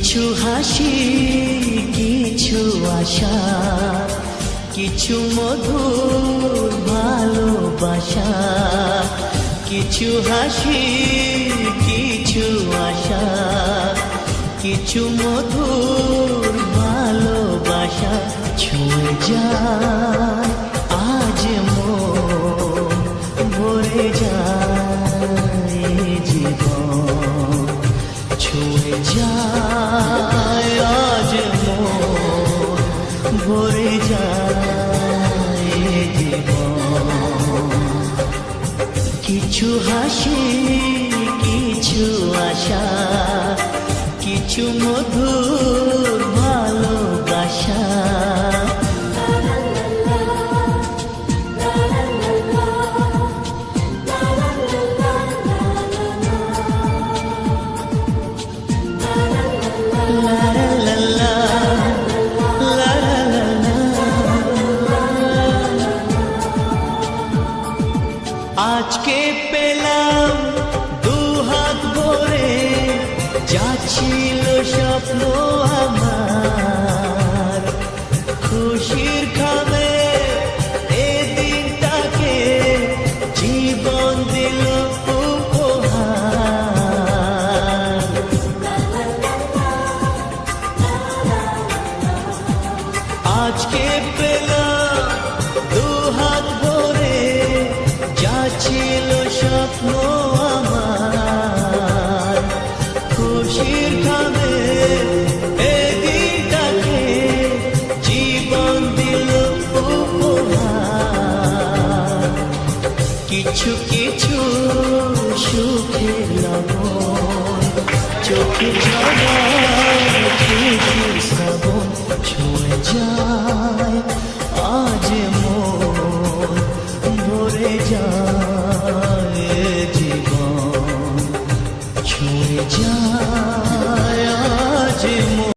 কিছু হাসি, কিছু আশা, কিছু মধুর ভালোবাসা। কিছু হাসি, কিছু আশা, কিছু মধুর ভালোবাসা। ছুঁয়ে যায় আজ মন, ভরে যায় জীবন। ছুঁয়ে যায় আজ মন, ভরে যায় জীবন। কিছু হাসি, কিছু আশা, কিছু মধুর ভালোবাসা। আজকে পেলাম দুহাত ভরে, যা ছিল স্বপ্ন আমার। খুশির খামে এ দিনটাকে জীবন দিল উপহার। আজকে পেলাম দুহাত ভরে, যা ছিল স্বপ্ন আমার। খুশির খামে এ দিনটাকে জীবন দিল উপহার। কিছু কিছু সুখে লবণ চোখে জল